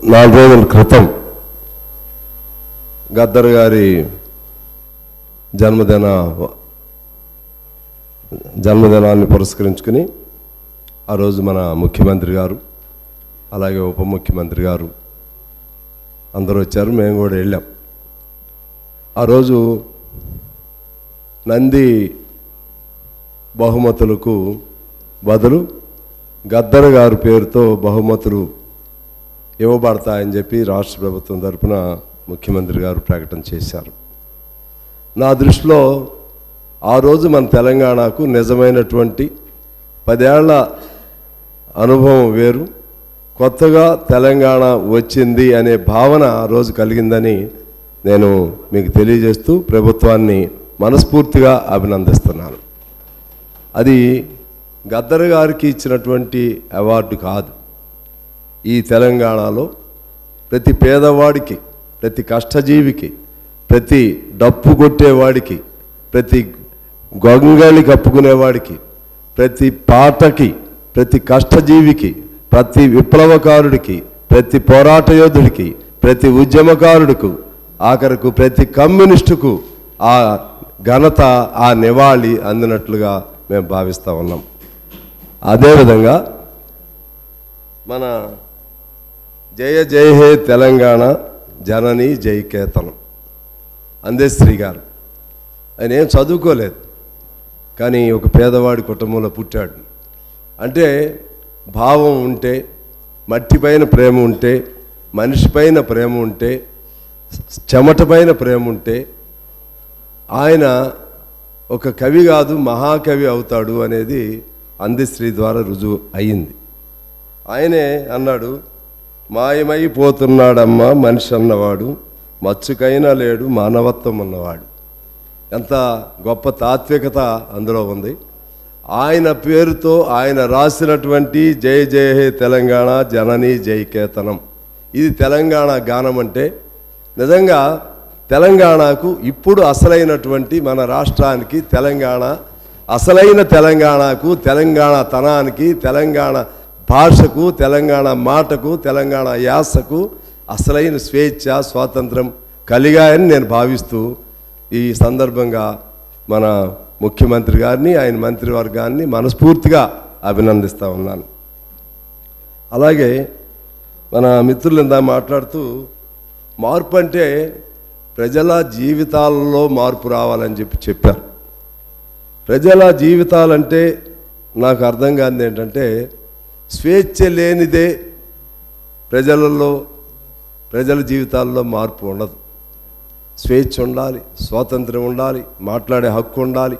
4 రోజుల క్రితం గద్దర్ గారి జన్మదినాన్ని పురస్కరించుకుని ఆ రోజు మన ముఖ్యమంత్రి గారు అలాగే ఉప ముఖ్యమంత్రి గారు అందరూ వచ్చారు. మేము కూడా వెళ్ళాం. ఆ రోజు నంది బహుమతులకు బదులు గద్దర్ గారి పేరుతో బహుమతులు ఇవ్వబడతాయని చెప్పి రాష్ట్ర ప్రభుత్వం తరపున ముఖ్యమంత్రి గారు ప్రకటన చేశారు. నా దృష్టిలో ఆ రోజు మన తెలంగాణకు నిజమైనటువంటి 10 ఏళ్ల అనుభవం వేరు, కొత్తగా తెలంగాణ వచ్చింది అనే భావన ఆ రోజు కలిగిందని నేను మీకు తెలియజేస్తూ ప్రభుత్వాన్ని మనస్ఫూర్తిగా అభినందిస్తున్నాను. అది గద్దర్ గారికి ఇచ్చినటువంటి అవార్డు కాదు. ఈ తెలంగాణలో ప్రతి పేదవాడికి, ప్రతి కష్టజీవికి, ప్రతి డప్పు కొట్టేవాడికి, ప్రతి గొంగళి కప్పుకునేవాడికి, ప్రతి పాటకి, ప్రతి కష్టజీవికి, ప్రతి విప్లవకారుడికి, ప్రతి పోరాట యోధుడికి, ప్రతి ఉద్యమకారుడికి, ఆఖరకు ప్రతి కమ్యూనిస్టుకు ఆ ఘనత, ఆ నివాళి అందినట్లుగా మేము భావిస్తూ ఉన్నాం. అదేవిధంగా మన జయ జయ హే తెలంగాణ జనని జయకేతనం అందశ్రీ గారు, ఆయన ఏం చదువుకోలేదు, కానీ ఒక పేదవాడి కుటుంబంలో పుట్టాడు. అంటే భావం ఉంటే, మట్టిపైన ప్రేమ ఉంటే, మనిషిపైన ప్రేమ ఉంటే, చెమటపైన ప్రేమ ఉంటే ఆయన ఒక కవి కాదు మహాకవి అవుతాడు అనేది అందశ్రీ ద్వారా రుజువు అయ్యింది. ఆయనే అన్నాడు, మాయమైపోతున్నాడమ్మా మనిషి అన్నవాడు, మచ్చుకైనా లేడు మానవత్వం అన్నవాడు. ఎంత గొప్ప తాత్వికత అందులో ఉంది. ఆయన పేరుతో ఆయన రాసినటువంటి జయ జయ హే తెలంగాణ జనని జయకేతనం, ఇది తెలంగాణ గానం. అంటే నిజంగా తెలంగాణకు ఇప్పుడు అసలైనటువంటి మన రాష్ట్రానికి, తెలంగాణ అసలైన తెలంగాణకు, తెలంగాణ తనానికి, తెలంగాణ భాషకు, తెలంగాణ మాటకు, తెలంగాణ యాసకు అసలైన స్వేచ్ఛ, స్వాతంత్రం కలిగాయని నేను భావిస్తూ ఈ సందర్భంగా మన ముఖ్యమంత్రి గారిని, ఆయన మంత్రివర్గాన్ని మనస్ఫూర్తిగా అభినందిస్తూ ఉన్నాను. అలాగే మన మిత్రులు ఇందా మాట్లాడుతూ మార్పు అంటే ప్రజల జీవితాలలో మార్పు రావాలని చెప్పారు. ప్రజల జీవితాలంటే నాకు అర్థం కానిది ఏంటంటే, స్వేచ్ఛ లేనిదే ప్రజల జీవితాల్లో మార్పు ఉండదు. స్వేచ్ఛ ఉండాలి, స్వాతంత్రం ఉండాలి, మాట్లాడే హక్కు ఉండాలి.